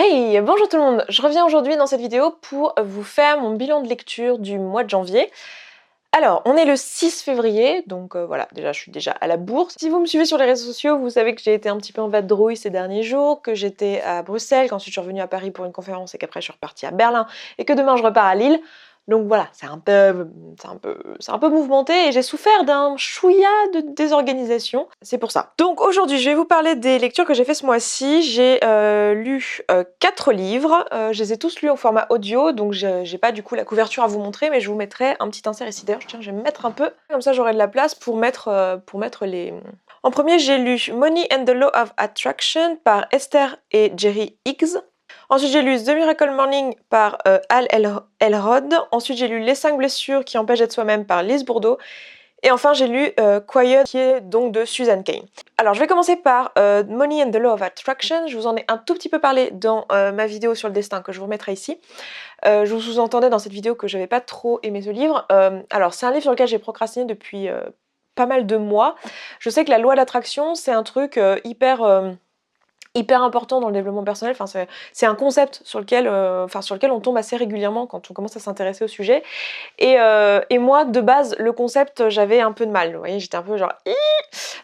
Hey, bonjour tout le monde! Je reviens aujourd'hui dans cette vidéo pour vous faire mon bilan de lecture du mois de janvier. Alors, on est le 6 février, donc voilà, déjà je suis déjà à la bourse. Si vous me suivez sur les réseaux sociaux, vous savez que j'ai été un petit peu en vadrouille ces derniers jours, que j'étais à Bruxelles, qu'ensuite je suis revenue à Paris pour une conférence et qu'après je suis repartie à Berlin et que demain je repars à Lille. Donc voilà, c'est un peu mouvementé et j'ai souffert d'un chouïa de désorganisation. C'est pour ça. Donc aujourd'hui, je vais vous parler des lectures que j'ai fait ce mois-ci. J'ai lu 4 livres. Je les ai tous lus au format audio, donc j'ai pas du coup la couverture à vous montrer, mais je vous mettrai un petit insert ici. D'ailleurs, je vais me mettre un peu, comme ça j'aurai de la place pour mettre les... En premier, j'ai lu Money and the Law of Attraction par Esther et Jerry Higgs. Ensuite, j'ai lu The Miracle Morning par Hal Elrod. Ensuite, j'ai lu Les 5 blessures qui empêchent d'être soi-même par Lise Bourdeau. Et enfin, j'ai lu Quiet, qui est donc de Susan Cain. Alors, je vais commencer par Money and the Law of Attraction. Je vous en ai un tout petit peu parlé dans ma vidéo sur le destin que je vous remettrai ici. Je vous sous-entendais dans cette vidéo que j'avais pas trop aimé ce livre. Alors, c'est un livre sur lequel j'ai procrastiné depuis pas mal de mois. Je sais que la loi d'attraction, c'est un truc hyper important dans le développement personnel. Enfin, c'est un concept sur lequel on tombe assez régulièrement quand on commence à s'intéresser au sujet. Et moi, de base, le concept, j'avais un peu de mal. Vous voyez, j'étais un peu genre...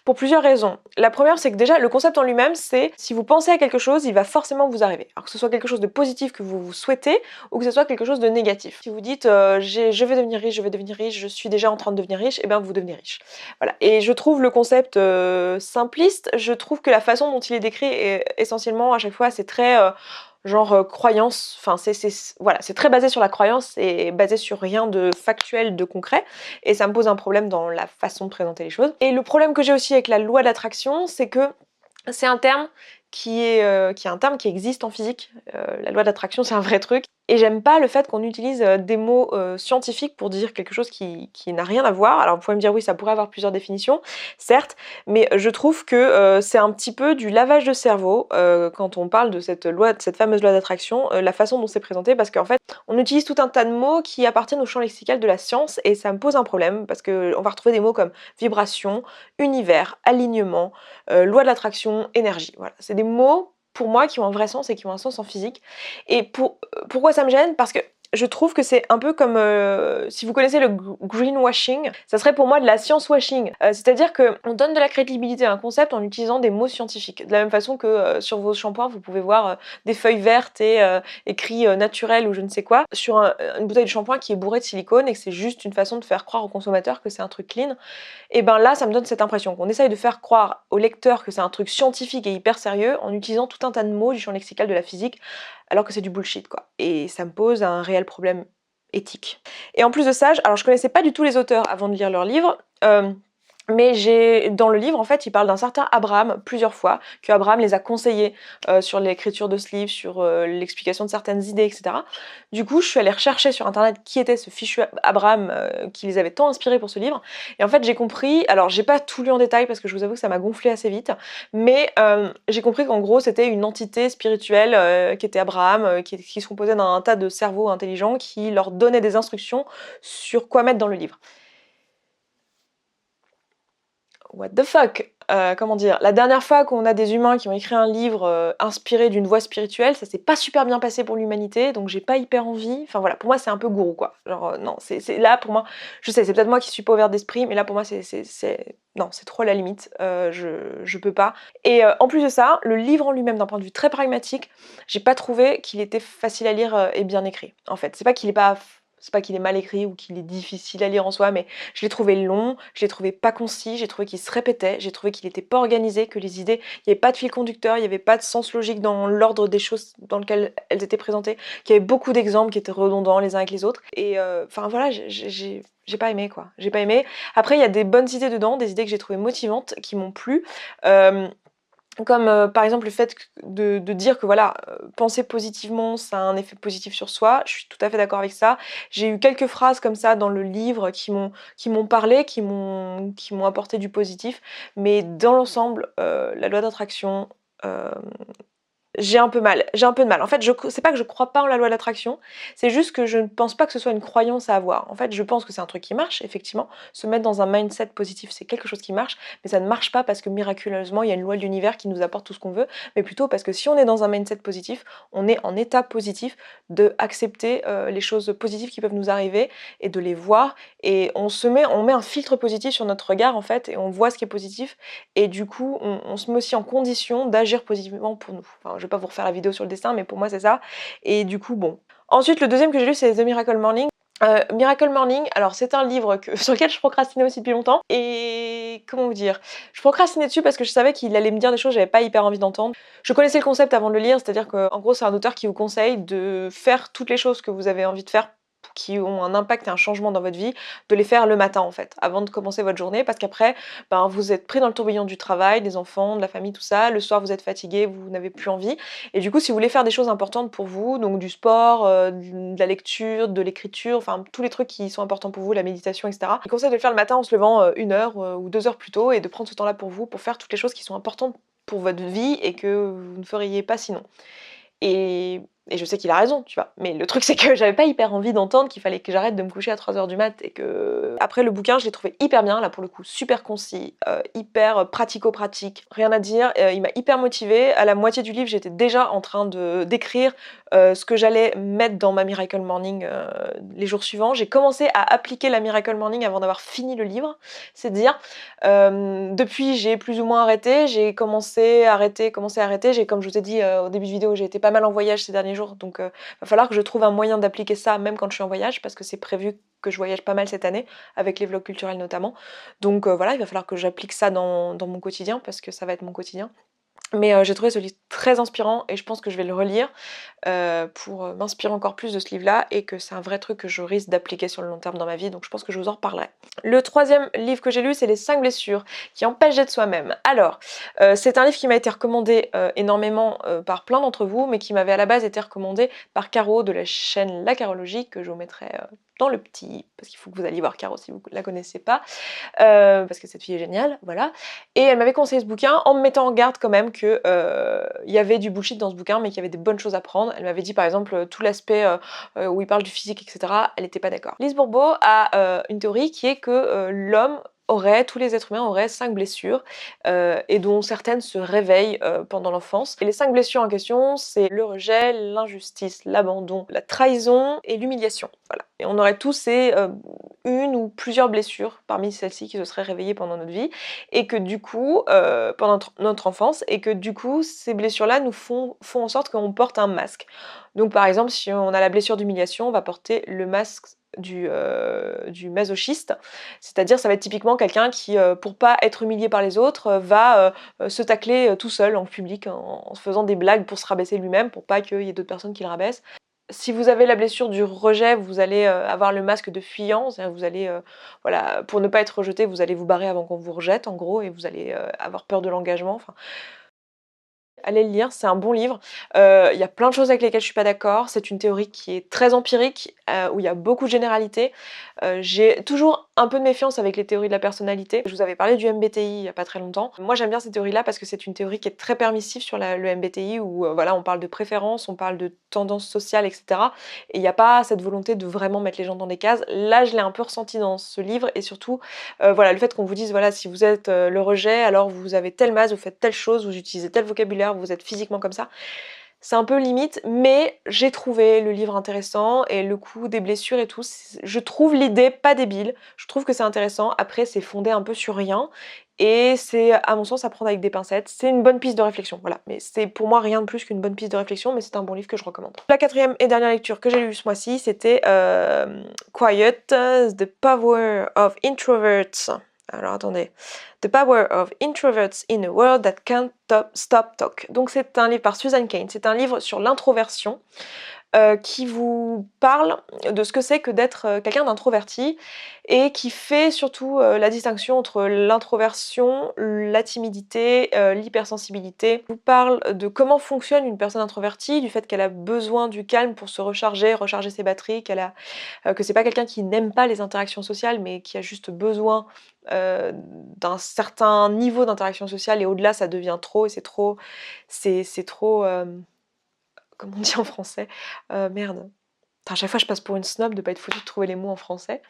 Pour plusieurs raisons. La première, c'est que déjà, le concept en lui-même, c'est si vous pensez à quelque chose, il va forcément vous arriver. Alors que ce soit quelque chose de positif que vous souhaitez, ou que ce soit quelque chose de négatif. Si vous dites je vais devenir riche, je suis déjà en train de devenir riche, et bien vous devenez riche. Voilà. Et je trouve le concept simpliste. Je trouve que la façon dont il est décrit est essentiellement, à chaque fois, c'est très... croyance, enfin c'est très basé sur la croyance et basé sur rien de factuel, de concret, et ça me pose un problème dans la façon de présenter les choses. Et le problème que j'ai aussi avec la loi d'attraction, c'est que c'est un terme qui est un terme qui existe en physique. La loi d'attraction, c'est un vrai truc. Et j'aime pas le fait qu'on utilise des mots scientifiques pour dire quelque chose qui n'a rien à voir. Alors vous pouvez me dire oui, ça pourrait avoir plusieurs définitions, certes, mais je trouve que c'est un petit peu du lavage de cerveau quand on parle de cette fameuse loi d'attraction, la façon dont c'est présenté, parce qu'en fait, on utilise tout un tas de mots qui appartiennent au champ lexical de la science, et ça me pose un problème, parce qu'on va retrouver des mots comme vibration, univers, alignement, loi de l'attraction, énergie. Voilà, c'est des mots pour moi qui ont un vrai sens et qui ont un sens en physique. Et pourquoi ça me gêne? Parce que je trouve que c'est un peu comme si vous connaissez le greenwashing, ça serait pour moi de la science-washing. C'est-à-dire qu'on donne de la crédibilité à un concept en utilisant des mots scientifiques. De la même façon que sur vos shampoings, vous pouvez voir des feuilles vertes et écrit naturel ou je ne sais quoi sur une bouteille de shampoing qui est bourrée de silicone et que c'est juste une façon de faire croire au consommateur que c'est un truc clean. Et ben là, ça me donne cette impression qu'on essaye de faire croire au lecteur que c'est un truc scientifique et hyper sérieux en utilisant tout un tas de mots du champ lexical de la physique, alors que c'est du bullshit, quoi. Et ça me pose un réel problème éthique. Et en plus de ça, alors je connaissais pas du tout les auteurs avant de lire leurs livres, mais dans le livre, en fait, il parle d'un certain Abraham plusieurs fois, que Abraham les a conseillés sur l'écriture de ce livre, sur l'explication de certaines idées, etc. Du coup, je suis allée rechercher sur internet qui était ce fichu Abraham qui les avait tant inspirés pour ce livre. Et en fait, j'ai compris, alors j'ai pas tout lu en détail parce que je vous avoue que ça m'a gonflé assez vite, mais j'ai compris qu'en gros, c'était une entité spirituelle qui était Abraham, qui se composait d'un tas de cerveaux intelligents qui leur donnait des instructions sur quoi mettre dans le livre. What the fuck? Comment dire? La dernière fois qu'on a des humains qui ont écrit un livre inspiré d'une voie spirituelle, ça s'est pas super bien passé pour l'humanité, donc j'ai pas hyper envie. Enfin voilà, pour moi c'est un peu gourou quoi. Genre non, c'est là pour moi, je sais, c'est peut-être moi qui suis pas ouverte d'esprit, mais là pour moi non, c'est trop la limite. Je peux pas. Et en plus de ça, le livre en lui-même, d'un point de vue très pragmatique, j'ai pas trouvé qu'il était facile à lire et bien écrit. En fait, c'est pas qu'il est mal écrit ou qu'il est difficile à lire en soi, mais je l'ai trouvé long, je l'ai trouvé pas concis, j'ai trouvé qu'il se répétait, j'ai trouvé qu'il était pas organisé, que les idées, il n'y avait pas de fil conducteur, il n'y avait pas de sens logique dans l'ordre des choses dans lequel elles étaient présentées, qu'il y avait beaucoup d'exemples qui étaient redondants les uns avec les autres. Et enfin voilà, j'ai pas aimé quoi. J'ai pas aimé. Après, il y a des bonnes idées dedans, des idées que j'ai trouvées motivantes, qui m'ont plu. Comme par exemple le fait de dire que voilà, penser positivement, ça a un effet positif sur soi, je suis tout à fait d'accord avec ça. J'ai eu quelques phrases comme ça dans le livre qui m'ont parlé, qui m'ont apporté du positif, mais dans l'ensemble, la loi d'attraction, j'ai un peu mal. J'ai un peu de mal. En fait, c'est pas que je crois pas en la loi de l'attraction, c'est juste que je ne pense pas que ce soit une croyance à avoir. En fait, je pense que c'est un truc qui marche, effectivement. Se mettre dans un mindset positif, c'est quelque chose qui marche, mais ça ne marche pas parce que miraculeusement, il y a une loi de l'univers qui nous apporte tout ce qu'on veut, mais plutôt parce que si on est dans un mindset positif, on est en état positif de accepter les choses positives qui peuvent nous arriver et de les voir. Et on met un filtre positif sur notre regard, en fait, et on voit ce qui est positif. Et du coup, on se met aussi en condition d'agir positivement pour nous. Enfin, je vais pas vous refaire la vidéo sur le dessin, mais pour moi, c'est ça. Et du coup, bon. Ensuite, le deuxième que j'ai lu, c'est The Miracle Morning. Miracle Morning, alors c'est un livre sur lequel je procrastinais aussi depuis longtemps. Et comment vous dire, je procrastinais dessus parce que je savais qu'il allait me dire des choses que j'avais pas hyper envie d'entendre. Je connaissais le concept avant de le lire, c'est-à-dire qu'en gros, c'est un auteur qui vous conseille de faire toutes les choses que vous avez envie de faire qui ont un impact et un changement dans votre vie, de les faire le matin en fait, avant de commencer votre journée, parce qu'après, ben, vous êtes pris dans le tourbillon du travail, des enfants, de la famille, tout ça, le soir vous êtes fatigué, vous n'avez plus envie, et du coup si vous voulez faire des choses importantes pour vous, donc du sport, de la lecture, de l'écriture, enfin tous les trucs qui sont importants pour vous, la méditation, etc. Je conseille de le faire le matin en se levant 1 heure ou 2 heures plus tôt, et de prendre ce temps-là pour vous, pour faire toutes les choses qui sont importantes pour votre vie et que vous ne feriez pas sinon. Et je sais qu'il a raison, tu vois. Mais le truc, c'est que j'avais pas hyper envie d'entendre qu'il fallait que j'arrête de me coucher à 3 heures du mat et que... Après, le bouquin, je l'ai trouvé hyper bien, là, pour le coup, super concis, hyper pratico-pratique, rien à dire. Il m'a hyper motivée. À la moitié du livre, j'étais déjà en train d'écrire ce que j'allais mettre dans ma Miracle Morning les jours suivants. J'ai commencé à appliquer la Miracle Morning avant d'avoir fini le livre. C'est dire, depuis, j'ai plus ou moins arrêté. J'ai commencé, arrêté. J'ai, comme je vous ai dit au début de vidéo, j'ai été pas mal en voyage ces derniers jours, donc va falloir que je trouve un moyen d'appliquer ça même quand je suis en voyage, parce que c'est prévu que je voyage pas mal cette année, avec les vlogs culturels notamment. Donc voilà, il va falloir que j'applique ça dans mon quotidien, parce que ça va être mon quotidien. Mais j'ai trouvé ce livre très inspirant et je pense que je vais le relire pour m'inspirer encore plus de ce livre-là, et que c'est un vrai truc que je risque d'appliquer sur le long terme dans ma vie, donc je pense que je vous en reparlerai. Le troisième livre que j'ai lu, c'est Les 5 blessures qui empêchent d'être soi-même. Alors, c'est un livre qui m'a été recommandé énormément par plein d'entre vous, mais qui m'avait à la base été recommandé par Caro de la chaîne La Carologie, que je vous mettrai dans le petit, parce qu'il faut que vous alliez voir Caro si vous la connaissez pas, parce que cette fille est géniale, voilà. Et elle m'avait conseillé ce bouquin en me mettant en garde quand même que il y avait du bullshit dans ce bouquin, mais qu'il y avait des bonnes choses à prendre. Elle m'avait dit par exemple tout l'aspect où il parle du physique, etc. Elle n'était pas d'accord. Lise Bourbeau a une théorie qui est que tous les êtres humains auraient 5 blessures, et dont certaines se réveillent pendant l'enfance. Et les 5 blessures en question, c'est le rejet, l'injustice, l'abandon, la trahison et l'humiliation. Voilà. Et on aurait tous une ou plusieurs blessures parmi celles-ci qui se seraient réveillées pendant notre vie, et que du coup, pendant notre enfance, et que du coup, ces blessures-là nous font en sorte qu'on porte un masque. Donc par exemple, si on a la blessure d'humiliation, on va porter le masque du masochiste, c'est-à-dire ça va être typiquement quelqu'un qui, pour pas être humilié par les autres, va se tacler tout seul en public, en se faisant des blagues pour se rabaisser lui-même, pour pas qu'il y ait d'autres personnes qui le rabaissent. Si vous avez la blessure du rejet, vous allez avoir le masque de fuyant, c'est-à-dire vous allez, voilà, pour ne pas être rejeté, vous allez vous barrer avant qu'on vous rejette en gros, et vous allez avoir peur de l'engagement, enfin... Allez le lire, c'est un bon livre. Il y a plein de choses avec lesquelles je suis pas d'accord. C'est une théorie qui est très empirique, où il y a beaucoup de généralités. J'ai toujours un peu de méfiance avec les théories de la personnalité. Je vous avais parlé du MBTI il y a pas très longtemps. Moi j'aime bien cette théorie-là parce que c'est une théorie qui est très permissive sur le MBTI, où voilà, on parle de préférences, on parle de tendances sociales, etc. Et il n'y a pas cette volonté de vraiment mettre les gens dans des cases. Là, je l'ai un peu ressenti dans ce livre, et surtout, voilà, le fait qu'on vous dise, voilà, si vous êtes le rejet, alors vous avez tel masque, vous faites telle chose, vous utilisez tel vocabulaire, vous êtes physiquement comme ça. C'est un peu limite, mais j'ai trouvé le livre intéressant, et le coup des blessures et tout, je trouve l'idée pas débile, je trouve que c'est intéressant. Après, c'est fondé un peu sur rien, et c'est, à mon sens, à prendre avec des pincettes. C'est une bonne piste de réflexion, voilà, mais c'est pour moi rien de plus qu'une bonne piste de réflexion, mais c'est un bon livre que je recommande. La quatrième et dernière lecture que j'ai lue ce mois-ci, c'était Quiet, The Power of Introverts. Alors attendez. The Power of Introverts in a World That Can't Stop Talk. Donc c'est un livre par Susan Cain. C'est un livre sur l'introversion. qui vous parle de ce que c'est que d'être quelqu'un d'introverti et qui fait surtout la distinction entre l'introversion, la timidité, l'hypersensibilité. Vous parle de comment fonctionne une personne introvertie, du fait qu'elle a besoin du calme pour se recharger, recharger ses batteries, que c'est pas quelqu'un qui n'aime pas les interactions sociales, mais qui a juste besoin d'un certain niveau d'interaction sociale et au-delà ça devient trop et c'est trop, comment on dit en français? Merde. Putain, à chaque fois je passe pour une snob de pas être foutue de trouver les mots en français.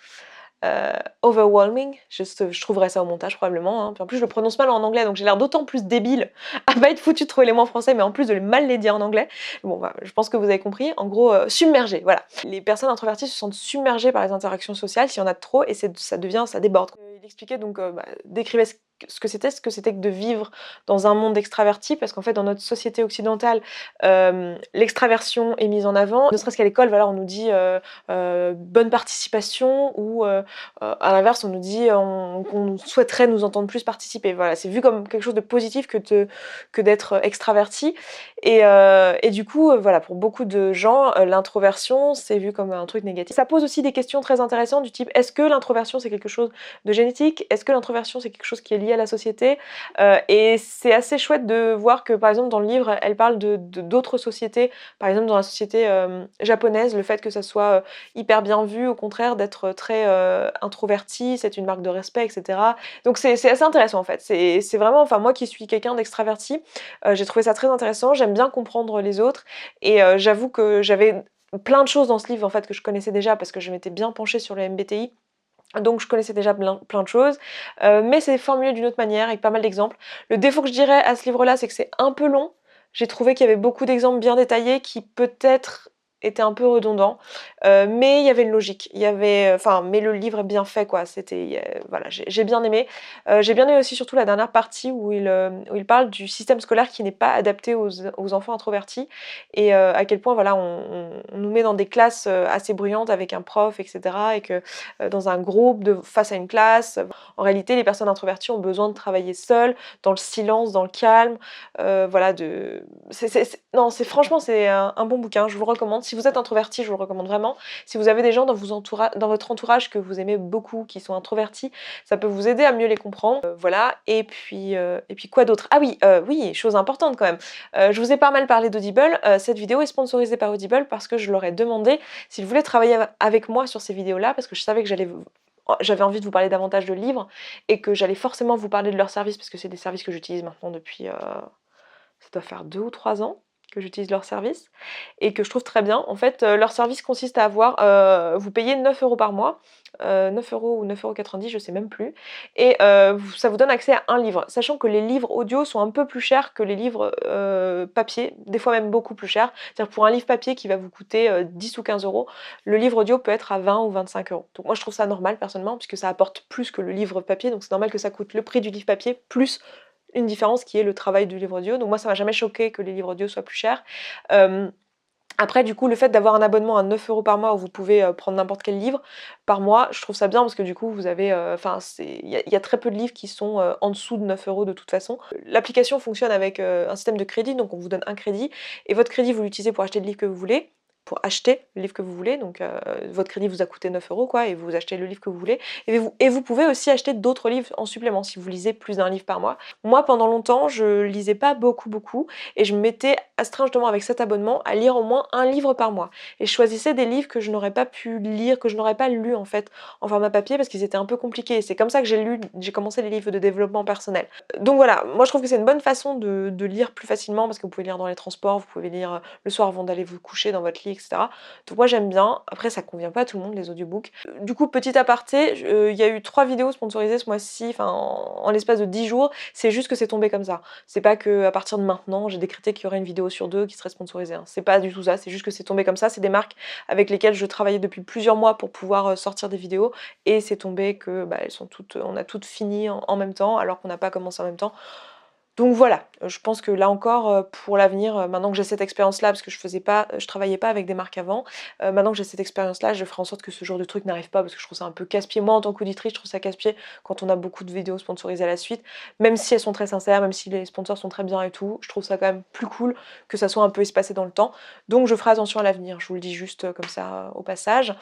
Overwhelming, je trouverai ça au montage probablement, hein. Puis en plus je le prononce mal en anglais, donc j'ai l'air d'autant plus débile à pas être foutue de trouver les mots en français, mais en plus de mal les dire en anglais. Bon bah, je pense que vous avez compris. En gros, submergé, voilà. Les personnes introverties se sentent submergées par les interactions sociales s'il y en a trop et ça déborde. Il expliquait donc, décrivait ce que c'était que de vivre dans un monde extraverti, parce qu'en fait dans notre société occidentale, l'extraversion est mise en avant. Ne serait-ce qu'à l'école, voilà, on nous dit bonne participation ou à l'inverse, on nous dit qu'on souhaiterait nous entendre plus participer. Voilà, c'est vu comme quelque chose de positif que d'être extraverti. Et du coup, voilà, pour beaucoup de gens, l'introversion, c'est vu comme un truc négatif. Ça pose aussi des questions très intéressantes du type, est-ce que l'introversion, c'est quelque chose de génétique? Est-ce que l'introversion, c'est quelque chose qui est lié à la société? Et c'est assez chouette de voir que, par exemple, dans le livre, elle parle d'autres sociétés. Par exemple, dans la société japonaise, le fait que ça soit hyper bien vu, au contraire, d'être très introverti, c'est une marque de respect, etc. Donc c'est assez intéressant en fait. C'est vraiment, enfin moi qui suis quelqu'un d'extraverti, j'ai trouvé ça très intéressant. J'aime bien comprendre les autres et j'avoue que j'avais plein de choses dans ce livre en fait que je connaissais déjà parce que je m'étais bien penchée sur le MBTI. Donc je connaissais déjà plein de choses, mais c'est formulé d'une autre manière avec pas mal d'exemples. Le défaut que je dirais à ce livre-là, c'est que c'est un peu long. J'ai trouvé qu'il y avait beaucoup d'exemples bien détaillés qui peut-être étaient un peu redondants, mais il y avait une logique. Il y avait, enfin, mais le livre est bien fait quoi. Voilà, j'ai bien aimé. J'ai bien aimé aussi surtout la dernière partie où il parle du système scolaire qui n'est pas adapté aux enfants introvertis et à quel point voilà on nous met dans des classes assez bruyantes avec un prof, etc. et que dans un groupe, face à une classe. En réalité, les personnes introverties ont besoin de travailler seules, dans le silence, dans le calme. Voilà, non, franchement, c'est un bon bouquin, je vous le recommande. Si vous êtes introverti, je vous le recommande vraiment. Si vous avez des gens dans votre entourage que vous aimez beaucoup, qui sont introvertis, ça peut vous aider à mieux les comprendre. Voilà, et puis quoi d'autre? Ah oui, oui, chose importante quand même. Je vous ai pas mal parlé d'Audible. Cette vidéo est sponsorisée par Audible parce que je leur ai demandé s'ils voulaient travailler avec moi sur ces vidéos-là, parce que je savais que j'avais envie de vous parler davantage de livres et que j'allais forcément vous parler de leurs services parce que c'est des services que j'utilise maintenant depuis, ça doit faire 2 ou 3 ans que j'utilise leurs services et que je trouve très bien. En fait, leur service consiste à avoir, vous payez 9 € par mois, 9 € ou 9,90 €, je sais même plus et ça vous donne accès à un livre. Sachant que les livres audio sont un peu plus chers que les livres papier, des fois même beaucoup plus chers. C'est-à-dire pour un livre papier qui va vous coûter 10 ou 15 €, le livre audio peut être à 20 ou 25 €. Donc moi je trouve ça normal personnellement puisque ça apporte plus que le livre papier, donc c'est normal que ça coûte le prix du livre papier plus une différence qui est le travail du livre audio. Donc moi ça m'a jamais choqué que les livres audio soient plus chers. Après du coup le fait d'avoir un abonnement à 9 € par mois où vous pouvez prendre n'importe quel livre par mois, je trouve ça bien parce que du coup vous avez, enfin il y a très peu de livres qui sont en dessous de 9 € de toute façon. L'application fonctionne avec un système de crédit, donc on vous donne un crédit et votre crédit vous l'utilisez pour acheter le livre que vous voulez. Pour acheter le livre que vous voulez, donc votre crédit vous a coûté 9 € quoi, et vous achetez le livre que vous voulez. Et vous pouvez aussi acheter d'autres livres en supplément si vous lisez plus d'un livre par mois. Moi pendant longtemps je lisais pas beaucoup et je me m'étais astreint justement avec cet abonnement à lire au moins un livre par mois. Et je choisissais des livres que je n'aurais pas pu lire, que je n'aurais pas lu en fait en format papier parce qu'ils étaient un peu compliqués. C'est comme ça que j'ai commencé les livres de développement personnel. Donc voilà, moi je trouve que c'est une bonne façon de lire plus facilement parce que vous pouvez lire dans les transports, vous pouvez lire le soir avant d'aller vous coucher dans votre lit, etc. Donc moi j'aime bien. Après ça convient pas à tout le monde les audiobooks. Du coup petit aparté, il y a eu 3 vidéos sponsorisées ce mois-ci, enfin en l'espace de 10 jours. C'est juste que c'est tombé comme ça. C'est pas que à partir de maintenant j'ai décrété qu'il y aurait une vidéo sur 2 qui serait sponsorisée. Hein. C'est pas du tout ça, c'est juste que c'est tombé comme ça. C'est des marques avec lesquelles je travaillais depuis plusieurs mois pour pouvoir sortir des vidéos et c'est tombé que elles sont toutes, on a toutes fini en même temps alors qu'on n'a pas commencé en même temps. Donc voilà, je pense que là encore, pour l'avenir, maintenant que j'ai cette expérience-là, parce que je travaillais pas avec des marques avant, maintenant que j'ai cette expérience-là, je ferai en sorte que ce genre de truc n'arrive pas parce que je trouve ça un peu casse-pied. Moi, en tant qu'auditrice, je trouve ça casse-pied quand on a beaucoup de vidéos sponsorisées à la suite, même si elles sont très sincères, même si les sponsors sont très bien et tout, je trouve ça quand même plus cool que ça soit un peu espacé dans le temps. Donc je ferai attention à l'avenir, je vous le dis juste, comme ça, au passage.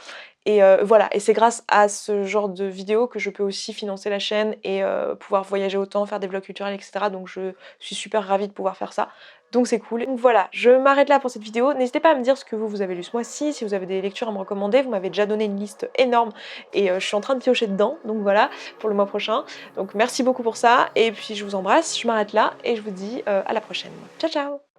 Et voilà, et c'est grâce à ce genre de vidéos que je peux aussi financer la chaîne et pouvoir voyager autant, faire des vlogs culturels et cetera. Donc je suis super ravie de pouvoir faire ça. Donc c'est cool. Donc voilà, je m'arrête là pour cette vidéo. N'hésitez pas à me dire ce que vous avez lu ce mois-ci, si vous avez des lectures à me recommander. Vous m'avez déjà donné une liste énorme et je suis en train de piocher dedans. Donc voilà, pour le mois prochain. Donc merci beaucoup pour ça. Et puis je vous embrasse, je m'arrête là et je vous dis à la prochaine. Ciao ciao!